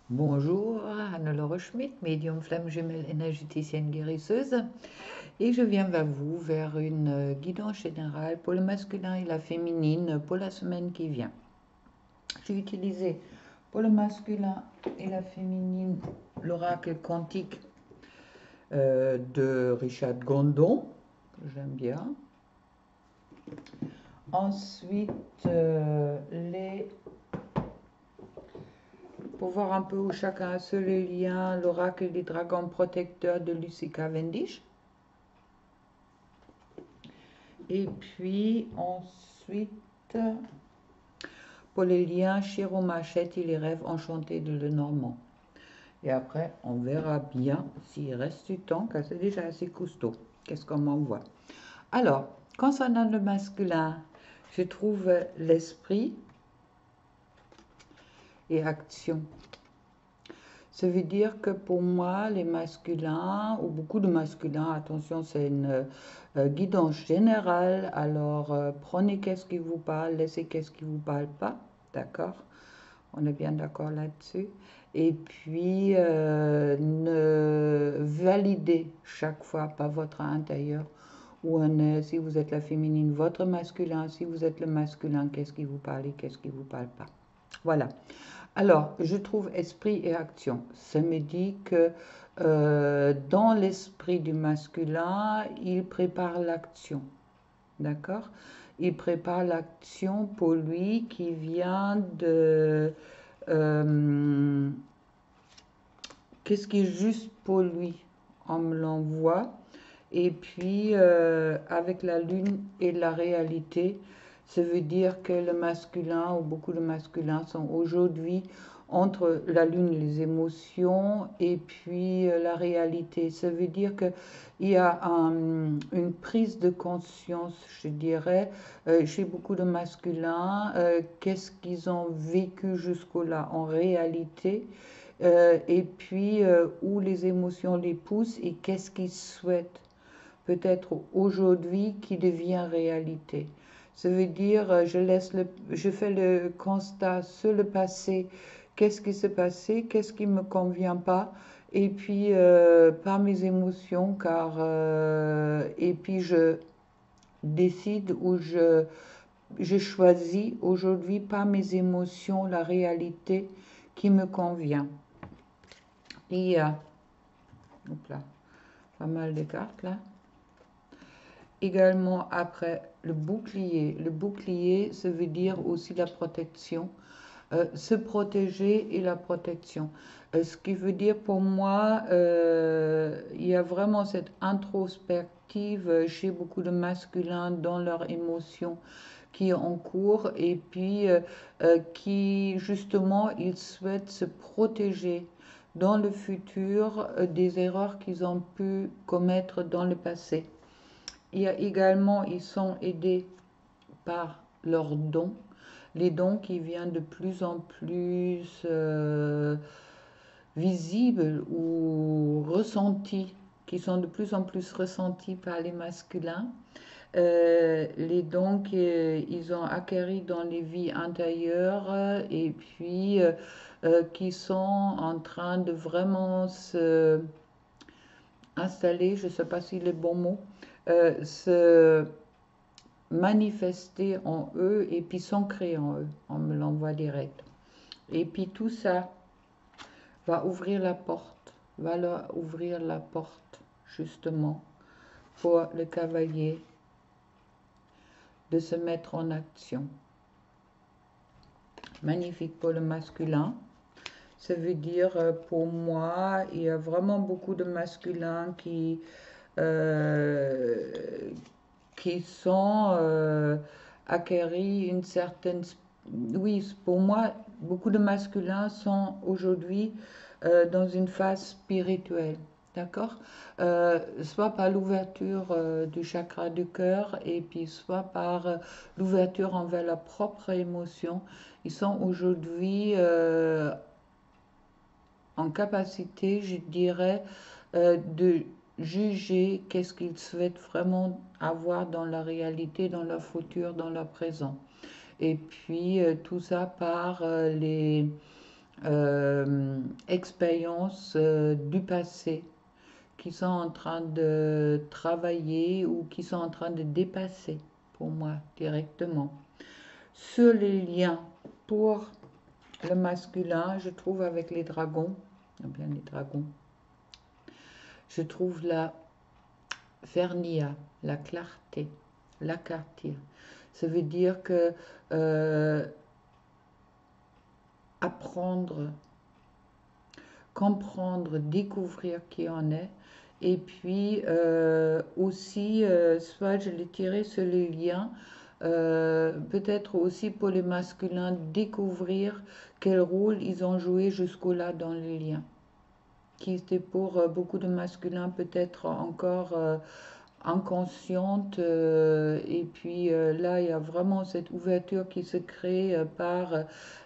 Bonjour, Anne-Laure Schmidt, médium flamme jumelle énergéticienne guérisseuse, et je viens vers vous vers une guidance générale pour le masculin et la féminine pour la semaine qui vient. J'ai utilisé pour le masculin et la féminine l'oracle quantique de Richard Gondon, que j'aime bien. Ensuite, les pour voir un peu où chacun a ce lien, l'oracle des dragons protecteurs de Lucy Cavendish. Et puis ensuite, pour les liens Chiro Machette et les rêves enchantés de Lenormand. Et après, on verra bien s'il reste du temps, car c'est déjà assez costaud. Qu'est-ce qu'on m'envoie? Alors, concernant le masculin, je trouve l'esprit et action. Ça veut dire que pour moi, les masculins, ou beaucoup de masculins, attention, c'est une guidance générale, alors prenez qu'est-ce qui vous parle, laissez qu'est-ce qui vous parle pas, d'accord? On est bien d'accord là-dessus. Et puis, ne validez chaque fois pas votre intérieur, ou si vous êtes la féminine, votre masculin, si vous êtes le masculin, qu'est-ce qui vous parle et qu'est-ce qui vous parle pas. Voilà. Alors, je trouve esprit et action. Ça me dit que dans l'esprit du masculin, il prépare l'action. D'accord? Il prépare l'action pour lui qui vient de... euh, qu'est-ce qui est juste pour lui? On me l'envoie. Et puis, avec la lune et la réalité, ça veut dire que le masculin, ou beaucoup de masculins, sont aujourd'hui entre la lune, les émotions, et puis la réalité. Ça veut dire qu'il y a une prise de conscience, je dirais, chez beaucoup de masculins, qu'est-ce qu'ils ont vécu jusqu'au-là en réalité, et puis où les émotions les poussent et qu'est-ce qu'ils souhaitent peut-être aujourd'hui qui devient réalité. Ça veut dire, je fais le constat sur le passé, qu'est-ce qui s'est passé, qu'est-ce qui ne me convient pas, et puis par mes émotions, et puis je décide ou je choisis aujourd'hui par mes émotions la réalité qui me convient. Il y a, hop là, pas mal de cartes là. Également après le bouclier. Le bouclier, ça veut dire aussi la protection. Se protéger et la protection. Ce qui veut dire pour moi, il y a vraiment cette introspective chez beaucoup de masculins dans leurs émotions qui est en cours et puis qui justement ils souhaitent se protéger dans le futur des erreurs qu'ils ont pu commettre dans le passé. Il y a également, ils sont aidés par leurs dons, les dons qui viennent de plus en plus visibles ou ressentis, qui sont de plus en plus ressentis par les masculins. Les dons qu'ils ont acquis dans les vies antérieures et puis qui sont en train de vraiment se installer, je ne sais pas si le bon mot, se manifester en eux et puis s'ancrer en eux. On me l'envoie direct. Et puis tout ça va ouvrir la porte, va leur ouvrir la porte justement pour le cavalier de se mettre en action. Magnifique pour le masculin. Ça veut dire pour moi, il y a vraiment beaucoup de masculins euh, qui sont acquéris une certaine... Oui, pour moi, beaucoup de masculins sont aujourd'hui dans une phase spirituelle, d'accord? Soit par l'ouverture du chakra du cœur et puis soit par l'ouverture envers la propre émotion. Ils sont aujourd'hui en capacité, je dirais, de juger qu'est-ce qu'ils souhaitent vraiment avoir dans la réalité, dans leur futur, dans leur présent. Et puis tout ça par expériences du passé qui sont en train de travailler ou qui sont en train de dépasser pour moi directement. Sur les liens pour le masculin, je trouve avec les dragons, bien les dragons, je trouve la vernia, la clarté, la clarté. Ça veut dire que apprendre, comprendre, découvrir qui on est. Et puis aussi, soit je l'ai tiré sur les liens, peut-être aussi pour les masculins, découvrir quel rôle ils ont joué jusqu'au-là dans les liens. Qui était pour beaucoup de masculins peut-être encore inconsciente. Et puis là, il y a vraiment cette ouverture qui se crée par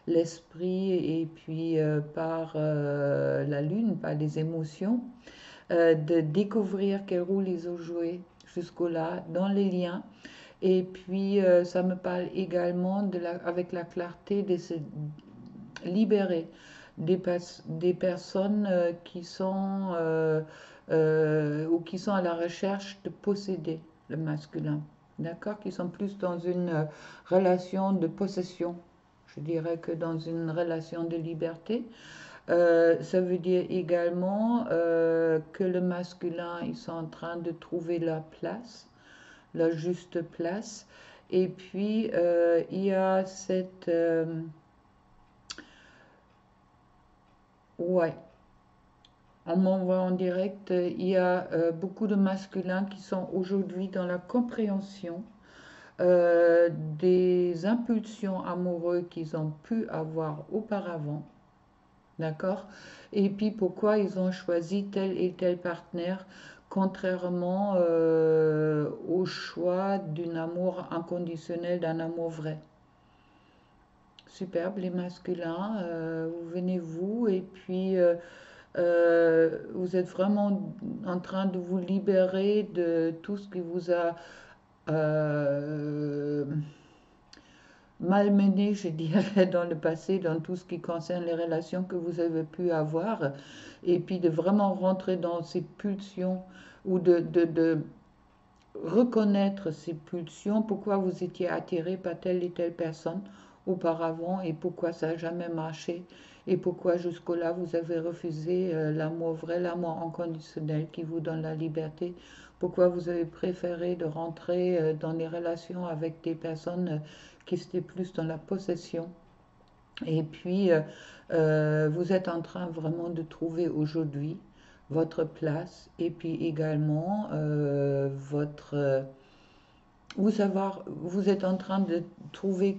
l'esprit et puis par la lune, par les émotions, de découvrir quel rôle ils ont joué jusqu'au-là dans les liens. Et puis ça me parle également avec la clarté de se libérer des personnes qui sont ou qui sont à la recherche de posséder le masculin, d'accord, qui sont plus dans une relation de possession, je dirais, que dans une relation de liberté. Ça veut dire également que le masculin, ils sont en train de trouver leur place, leur juste place. Et puis, il y a cette... ouais, on m'envoie en direct, il y a beaucoup de masculins qui sont aujourd'hui dans la compréhension des impulsions amoureuses qu'ils ont pu avoir auparavant, d'accord? Et puis pourquoi ils ont choisi tel et tel partenaire, contrairement au choix d'un amour inconditionnel, d'un amour vrai. Superbe, les masculins, vous venez vous, et puis vous êtes vraiment en train de vous libérer de tout ce qui vous a euh, malmené, je dirais, dans le passé, dans tout ce qui concerne les relations que vous avez pu avoir, et puis de vraiment rentrer dans ces pulsions ou de reconnaître ces pulsions, pourquoi vous étiez attiré par telle et telle personne auparavant et pourquoi ça n'a jamais marché et pourquoi jusque-là vous avez refusé l'amour vrai, l'amour inconditionnel qui vous donne la liberté, pourquoi vous avez préféré de rentrer dans les relations avec des personnes qui étaient plus dans la possession. Et puis, vous êtes en train vraiment de trouver aujourd'hui votre place et puis également vous êtes en train de trouver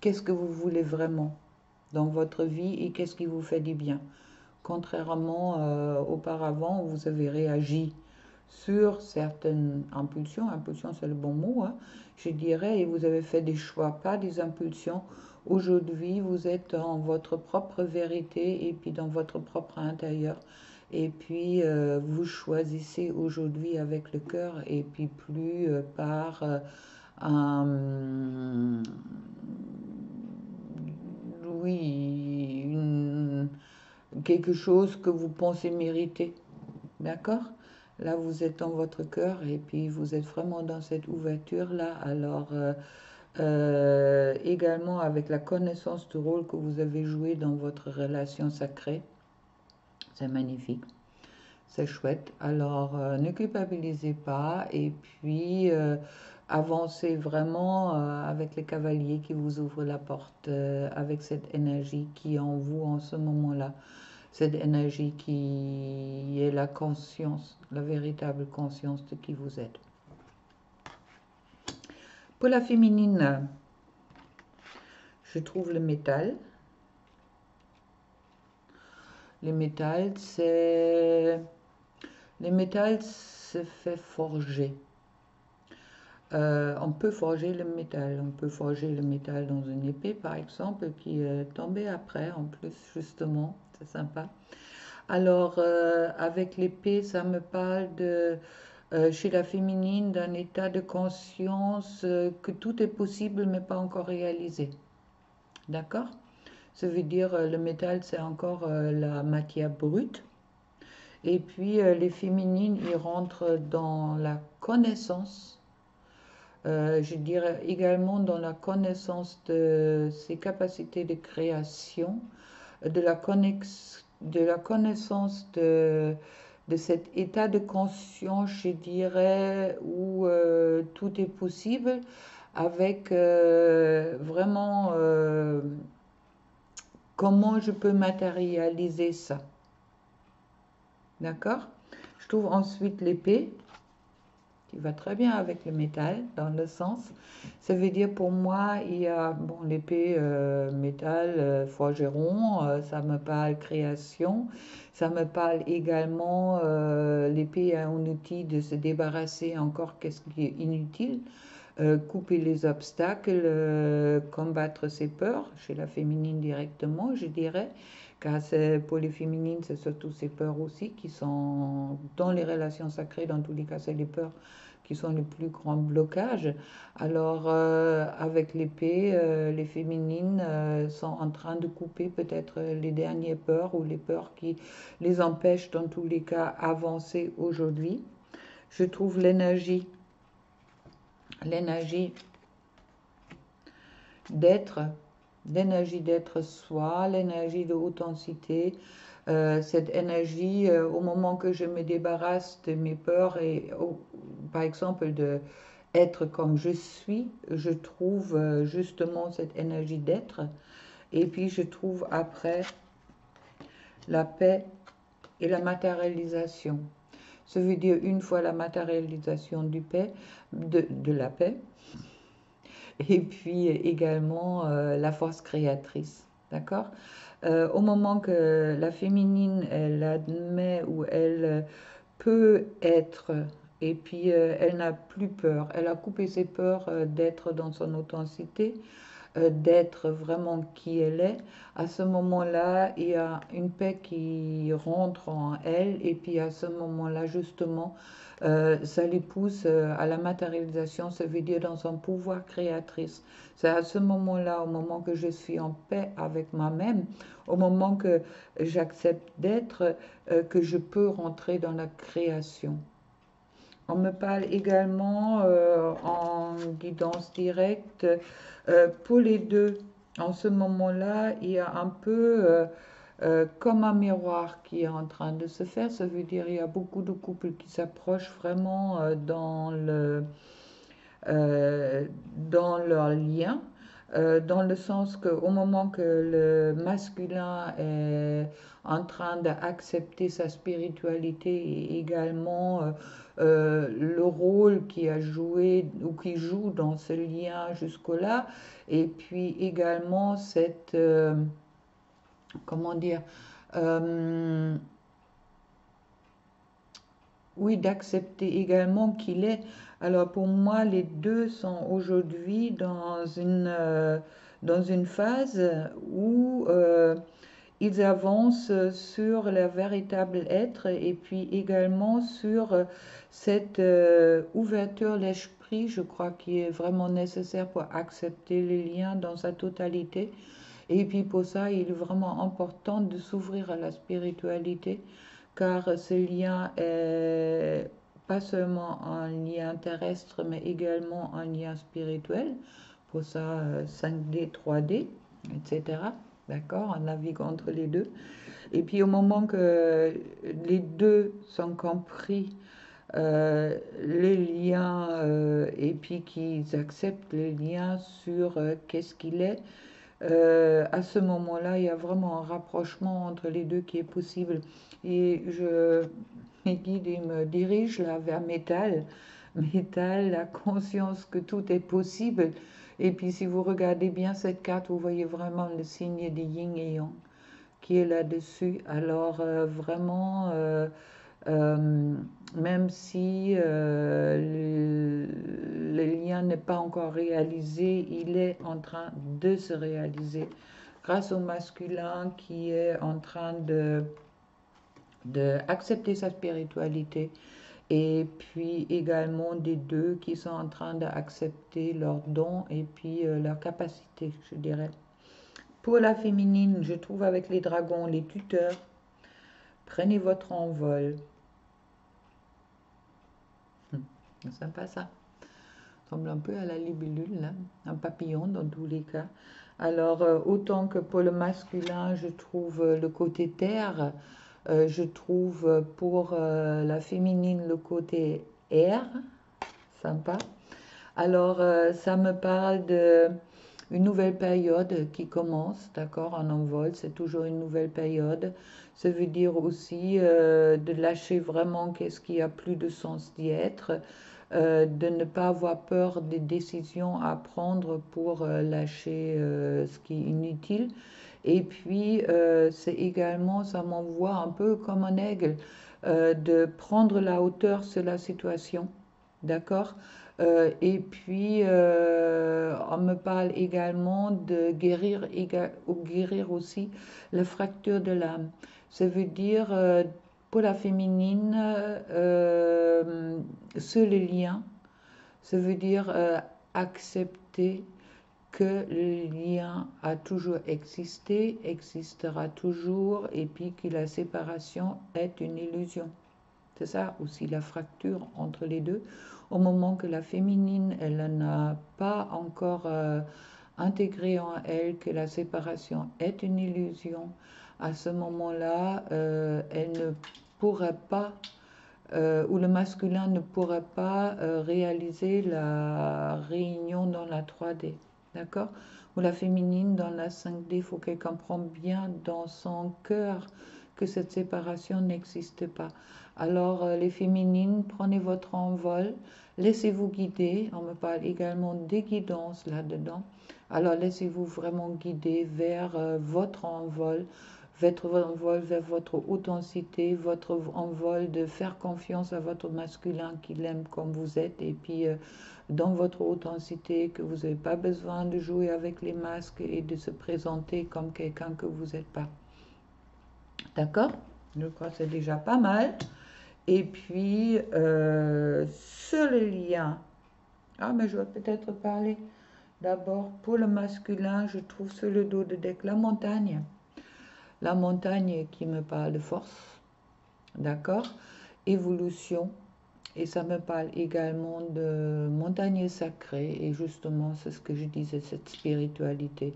qu'est-ce que vous voulez vraiment dans votre vie et qu'est-ce qui vous fait du bien. Contrairement auparavant où vous avez réagi sur certaines impulsions, impulsion c'est le bon mot, hein, je dirais, et vous avez fait des choix, pas des impulsions. Aujourd'hui, vous êtes en votre propre vérité et puis dans votre propre intérieur. Et puis, vous choisissez aujourd'hui avec le cœur et puis plus par un, oui, quelque chose que vous pensez mériter. D'accord? Là, vous êtes dans votre cœur et puis vous êtes vraiment dans cette ouverture-là. Alors, également avec la connaissance du rôle que vous avez joué dans votre relation sacrée, c'est magnifique, c'est chouette. Alors, ne culpabilisez pas et puis avancez vraiment avec les cavaliers qui vous ouvrent la porte, avec cette énergie qui est en vous en ce moment-là. Cette énergie qui est la conscience, la véritable conscience de qui vous êtes. Pour la féminine, je trouve le métal. Le métal, se fait forger. On peut forger le métal. On peut forger le métal dans une épée, par exemple, qui est tombée après, en plus, justement. C'est sympa. Alors, avec l'épée, ça me parle chez la féminine, d'un état de conscience que tout est possible, mais pas encore réalisé. D'accord? Ça veut dire le métal, c'est encore la matière brute. Et puis les féminines, ils rentrent dans la connaissance. Je dirais également dans la connaissance de ses capacités de création, de la connaissance de cet état de conscience, je dirais, où tout est possible, avec vraiment comment je peux matérialiser ça. D'accord? Je trouve ensuite l'épée, qui va très bien avec le métal, dans le sens. Ça veut dire pour moi, il y a bon, l'épée métal, forgeron, ça me parle création, ça me parle également, l'épée est un outil de se débarrasser encore qu'est-ce qui est inutile, couper les obstacles, combattre ses peurs, chez la féminine directement, je dirais, car pour les féminines, c'est surtout ces peurs aussi qui sont dans les relations sacrées, dans tous les cas, c'est les peurs qui sont les plus grands blocages. Alors, avec l'épée, les féminines sont en train de couper peut-être les dernières peurs ou les peurs qui les empêchent dans tous les cas avancer aujourd'hui. Je trouve l'énergie d'être, l'énergie d'être soi, l'énergie de authenticité, cette énergie au moment que je me débarrasse de mes peurs et par exemple de être comme je suis, je trouve justement cette énergie d'être et puis je trouve après la paix et la matérialisation. Ça veut dire une fois la matérialisation de la paix, et puis également la force créatrice. D'accord? Au moment que la féminine, elle admet ou elle peut être, et puis elle n'a plus peur, elle a coupé ses peurs d'être dans son authenticité, d'être vraiment qui elle est, à ce moment-là, il y a une paix qui rentre en elle, et puis à ce moment-là, justement, ça les pousse à la matérialisation, ça veut dire dans son pouvoir créatrice. C'est à ce moment-là, au moment que je suis en paix avec moi-même, au moment que j'accepte d'être, que je peux rentrer dans la création. On me parle également en guidance directe pour les deux. En ce moment-là, il y a un peu comme un miroir qui est en train de se faire. Ça veut dire qu'il y a beaucoup de couples qui s'approchent vraiment euh, dans leur lien, dans le sens qu'au moment que le masculin est en train d'accepter sa spiritualité et également le rôle qu'il a joué ou qu'il joue dans ce lien jusque-là, et puis également cette, comment dire, euh, oui, d'accepter également qu'il est. Alors pour moi, les deux sont aujourd'hui dans une phase où ils avancent sur leur véritable être et puis également sur cette ouverture l'esprit, je crois, qui est vraiment nécessaire pour accepter les liens dans sa totalité. Et puis pour ça, il est vraiment important de s'ouvrir à la spiritualité, car ce lien est pas seulement un lien terrestre, mais également un lien spirituel. Pour ça, 5D, 3D, etc. D'accord? On navigue entre les deux. Et puis au moment que les deux sont compris, les liens, et puis qu'ils acceptent les liens sur qu'est-ce qu'il est, à ce moment-là, il y a vraiment un rapprochement entre les deux qui est possible. Et mes guides ils me dirigent là vers métal. Métal, la conscience que tout est possible. Et puis si vous regardez bien cette carte, vous voyez vraiment le signe de yin et yang qui est là-dessus. Alors vraiment, euh, même si le lien n'est pas encore réalisé, il est en train de se réaliser grâce au masculin qui est en train de accepter sa spiritualité et puis également des deux qui sont en train d'accepter leurs dons et puis leur capacité, je dirais. Pour la féminine, je trouve avec les dragons, les tuteurs, prenez votre envol. C'est sympa ça. Ressemble un peu à la libellule, là. Un papillon dans tous les cas. Alors, autant que pour le masculin, je trouve le côté terre, je trouve pour la féminine le côté air, sympa. Alors, ça me parle de une nouvelle période qui commence, d'accord, en envol, c'est toujours une nouvelle période. Ça veut dire aussi de lâcher vraiment qu'est-ce qui a plus de sens d'y être, de ne pas avoir peur des décisions à prendre pour lâcher ce qui est inutile. Et puis, c'est également, ça m'envoie un peu comme un aigle, de prendre la hauteur sur la situation, d'accord? Et puis, on me parle également de guérir, ou guérir aussi la fracture de l'âme. Ça veut dire, pour la féminine, sur les liens, ça veut dire accepter que le lien a toujours existé, existera toujours, et puis que la séparation est une illusion. C'est ça aussi la fracture entre les deux. Au moment que la féminine, elle n'a pas encore intégré en elle que la séparation est une illusion, à ce moment-là, elle ne pourrait pas, ou le masculin ne pourrait pas réaliser la réunion dans la 3D. D'accord? Ou la féminine dans la 5D, il faut qu'elle comprenne bien dans son cœur que cette séparation n'existe pas. Alors, les féminines, prenez votre envol, laissez-vous guider. On me parle également des guidances là-dedans. Alors, laissez-vous vraiment guider vers votre envol vers votre authenticité, votre envol de faire confiance à votre masculin qui l'aime comme vous êtes, et puis dans votre authenticité, que vous n'avez pas besoin de jouer avec les masques et de se présenter comme quelqu'un que vous n'êtes pas. D'accord? Je crois que c'est déjà pas mal. Et puis, sur le lien, ah, mais je vais peut-être parler d'abord pour le masculin, je trouve sur le dos de deck la montagne. La montagne qui me parle de force, d'accord? Évolution, et ça me parle également de montagne sacrée, et justement, c'est ce que je disais, cette spiritualité,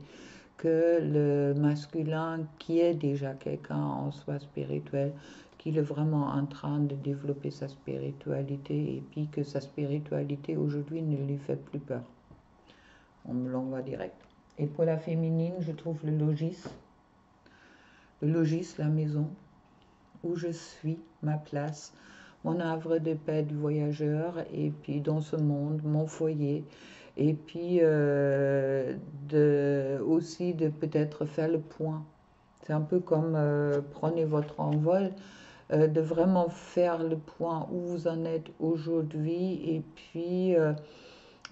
que le masculin qui est déjà quelqu'un en soi spirituel, qu'il est vraiment en train de développer sa spiritualité, et puis que sa spiritualité aujourd'hui ne lui fait plus peur. On me l'envoie direct. Et pour la féminine, je trouve le logis, la maison, où je suis, ma place, mon havre de paix du voyageur, et puis dans ce monde, mon foyer, et puis aussi de peut-être faire le point. C'est un peu comme prenez votre envol, de vraiment faire le point où vous en êtes aujourd'hui, et puis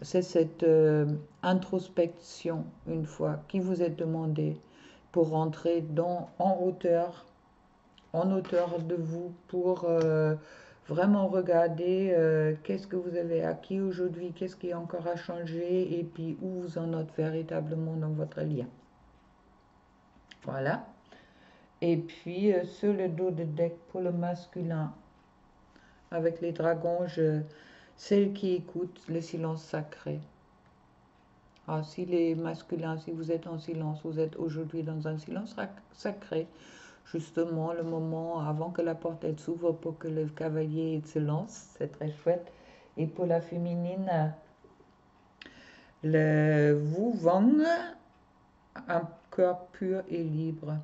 c'est cette introspection, une fois qui vous est demandée, pour rentrer en hauteur de vous, pour vraiment regarder qu'est-ce que vous avez acquis aujourd'hui, qu'est-ce qui est encore à changer, et puis où vous en êtes véritablement dans votre lien. Voilà. Et puis sur le dos de deck pour le masculin, avec les dragons, celle qui écoute le silence sacré. Ah, si les masculins, si vous êtes en silence, vous êtes aujourd'hui dans un silence sacré, justement le moment avant que la porte elle s'ouvre pour que le cavalier se lance, c'est très chouette. Et pour la féminine, le Wu Wang, un cœur pur et libre.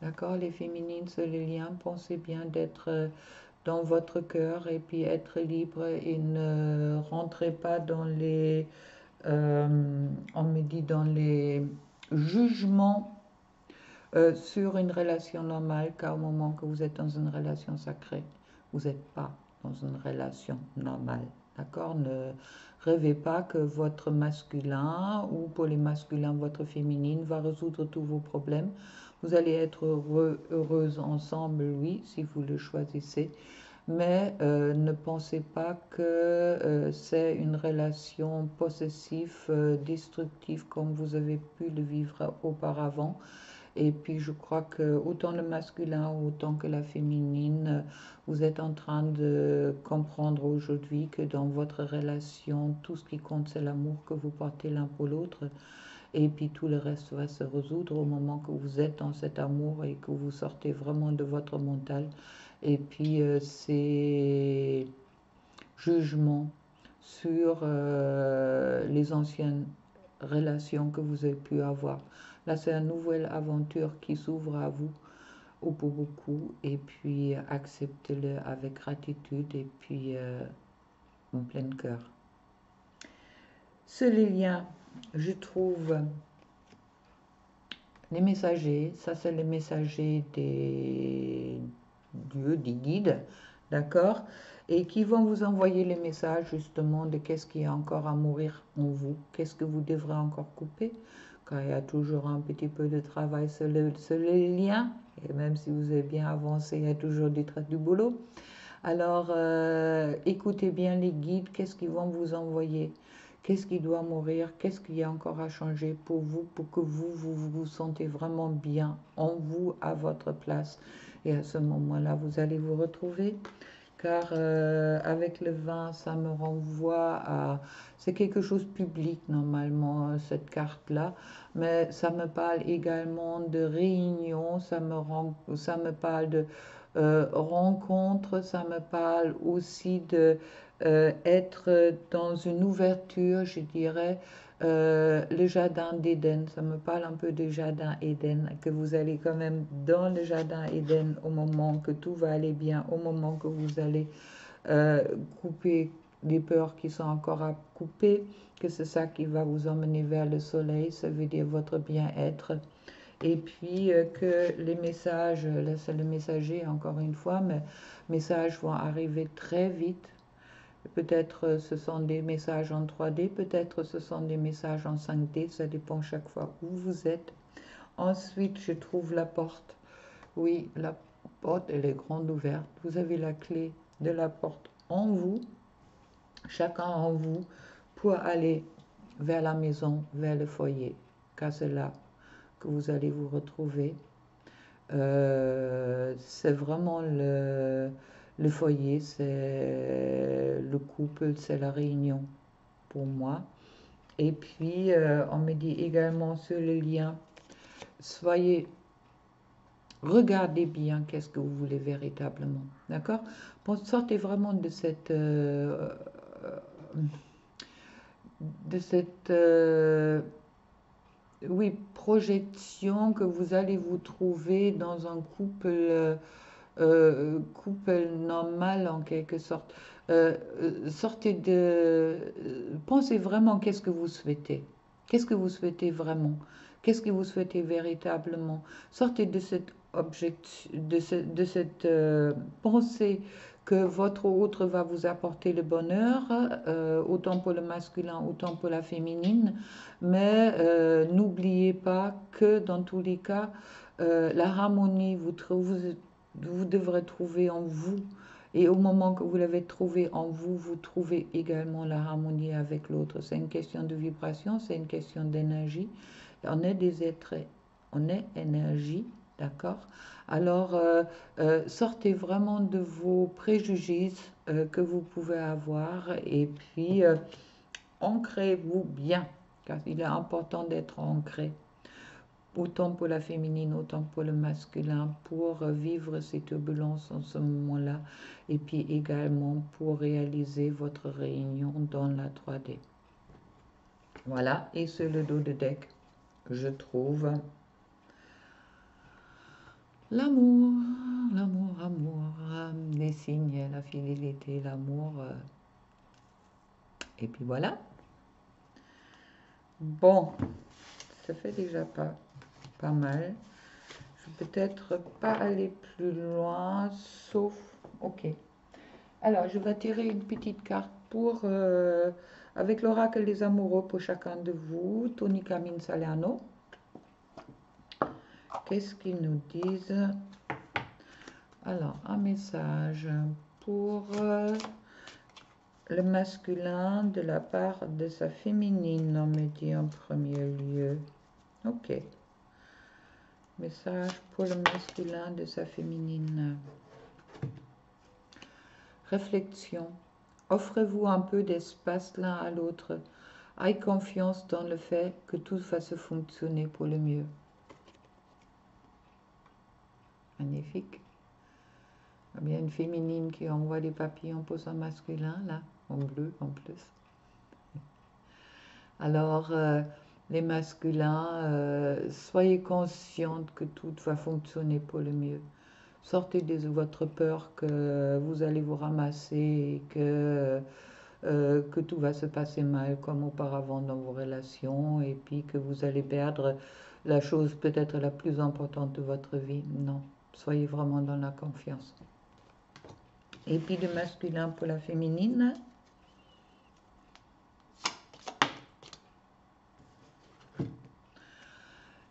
D'accord, les féminines, c'est le lien, pensez bien d'être dans votre cœur, et puis être libre, et ne rentrez pas dans les, on me dit, dans les jugements sur une relation normale, car au moment que vous êtes dans une relation sacrée, vous n'êtes pas dans une relation normale. D'accord? Ne rêvez pas que votre masculin, ou pour les masculins, votre féminine, va résoudre tous vos problèmes. Vous allez être heureuse ensemble, oui, si vous le choisissez. mais ne pensez pas que c'est une relation possessive, destructive comme vous avez pu le vivre auparavant. Et puis je crois que autant le masculin, autant que la féminine, vous êtes en train de comprendre aujourd'hui que dans votre relation, tout ce qui compte, c'est l'amour que vous portez l'un pour l'autre. Et puis tout le reste va se résoudre au moment que vous êtes dans cet amour et que vous sortez vraiment de votre mental. Et puis ces jugements sur les anciennes relations que vous avez pu avoir. Là, c'est une nouvelle aventure qui s'ouvre à vous, au pour beaucoup, et puis acceptez-le avec gratitude et puis en plein cœur. Ce lien, je trouve les messagers, ça c'est les messagers des dieux, des guides, d'accord? Et qui vont vous envoyer les messages justement de qu'est-ce qui est encore à mourir en vous, qu'est-ce que vous devrez encore couper, car il y a toujours un petit peu de travail sur les liens, et même si vous avez bien avancé, il y a toujours du boulot. Alors, écoutez bien les guides, qu'est-ce qu'ils vont vous envoyer? Qu'est-ce qui doit mourir? Qu'est-ce qu'il y a encore à changer pour vous, pour que vous sentez vraiment bien en vous, à votre place? Et à ce moment-là, vous allez vous retrouver. Car avec le vin, ça me renvoie à... C'est quelque chose de public normalement, cette carte-là, mais ça me parle également de réunion, ça me parle de rencontre, ça me parle aussi de être dans une ouverture, je dirais, le jardin d'Éden, ça me parle un peu du jardin Éden, que vous allez quand même dans le jardin Éden au moment que tout va aller bien, au moment que vous allez euh, couper les peurs qui sont encore à couper, que c'est ça qui va vous emmener vers le soleil, ça veut dire votre bien-être. Et puis que les messages, là c'est le messager encore une fois, mais les messages vont arriver très vite. Peut-être ce sont des messages en 3D, peut-être ce sont des messages en 5D, ça dépend chaque fois où vous êtes. Ensuite, je trouve la porte. Oui, la porte, elle est grande ouverte. Vous avez la clé de la porte en vous, chacun en vous, pour aller vers la maison, vers le foyer, car c'est là que vous allez vous retrouver. C'est vraiment le foyer, c'est le couple, c'est la réunion pour moi. Et puis, on me dit également sur le lien, soyez, regardez bien qu'est-ce que vous voulez véritablement. D'accord? Sortez vraiment de cette oui, projection que vous allez vous trouver dans un couple normal en quelque sorte. Sortez pensez vraiment qu'est-ce que vous souhaitez. Qu'est-ce que vous souhaitez vraiment? Qu'est-ce que vous souhaitez véritablement? Sortez de cette de cette pensée que votre autre va vous apporter le bonheur, autant pour le masculin, autant pour la féminine. Mais n'oubliez pas que dans tous les cas, la harmonie, vous devrez trouver en vous. Et au moment que vous l'avez trouvé en vous, vous trouvez également la harmonie avec l'autre. C'est une question de vibration, c'est une question d'énergie. On est des êtres, on est énergie, d'accord? Alors, sortez vraiment de vos préjugés que vous pouvez avoir et puis ancrez-vous bien, car il est important d'être ancré autant pour la féminine, autant pour le masculin, pour vivre ces turbulences en ce moment-là, et puis également pour réaliser votre réunion dans la 3D. Voilà, et sur le dos de deck, je trouve l'amour, l'amour, les signes, la fidélité, l'amour, et puis voilà. Bon, ça fait déjà pas mal. Je vais peut-être pas aller plus loin, sauf... Ok. Alors, je vais tirer une petite carte pour... avec l'oracle des amoureux pour chacun de vous, Tonica Minsaliano. Qu'est-ce qu'ils nous disent? Alors, un message pour le masculin de la part de sa féminine, on me dit en premier lieu. Ok. Message pour le masculin de sa féminine. Réflexion. Offrez-vous un peu d'espace l'un à l'autre. Ayez confiance dans le fait que tout va se fonctionner pour le mieux. Magnifique. Il y a bien une féminine qui envoie des papillons pour son masculin, là, en bleu en plus. Alors, les masculins, soyez conscients que tout va fonctionner pour le mieux. Sortez de votre peur que vous allez vous ramasser et que tout va se passer mal comme auparavant dans vos relations et puis que vous allez perdre la chose peut-être la plus importante de votre vie. Non, soyez vraiment dans la confiance. Et puis de masculin pour la féminine.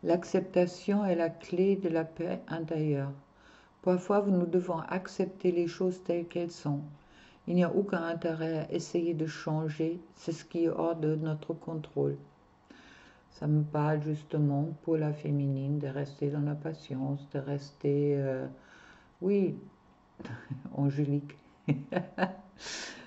L'acceptation est la clé de la paix intérieure. Parfois, nous devons accepter les choses telles qu'elles sont. Il n'y a aucun intérêt à essayer de changer, c'est ce qui est hors de notre contrôle. Ça me parle justement pour la féminine de rester dans la patience, de rester, oui, angélique,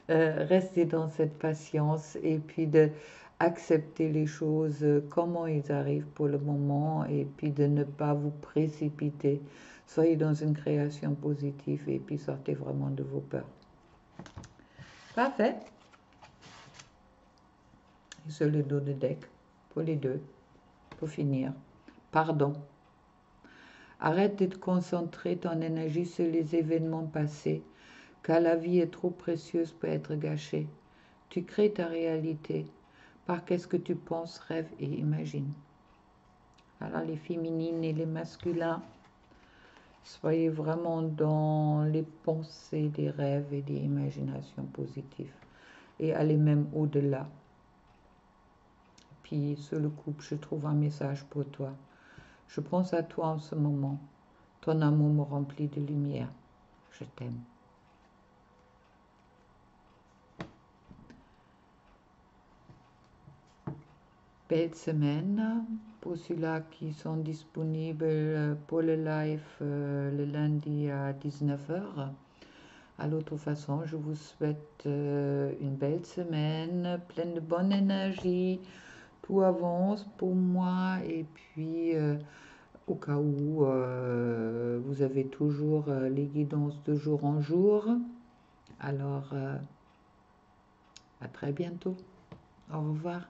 rester dans cette patience et puis de accepter les choses comment ils arrivent pour le moment et puis de ne pas vous précipiter. Soyez dans une création positive et puis sortez vraiment de vos peurs. Parfait. Et sur le dos de deck, pour les deux, pour finir. Pardon. Arrête de te concentrer ton énergie sur les événements passés, car la vie est trop précieuse pour être gâchée. Tu crées ta réalité par qu'est-ce que tu penses, rêves et imagines. Alors les féminines et les masculins, soyez vraiment dans les pensées, des rêves et des imaginations positives. Et allez même au-delà. Puis sur le couple, je trouve un message pour toi. Je pense à toi en ce moment. Ton amour me remplit de lumière. Je t'aime. Belle semaine pour ceux-là qui sont disponibles pour le live le lundi à 19h. À l'autre façon, je vous souhaite une belle semaine, pleine de bonne énergie. Tout avance pour moi et puis au cas où vous avez toujours les guidances de jour en jour. Alors, à très bientôt. Au revoir.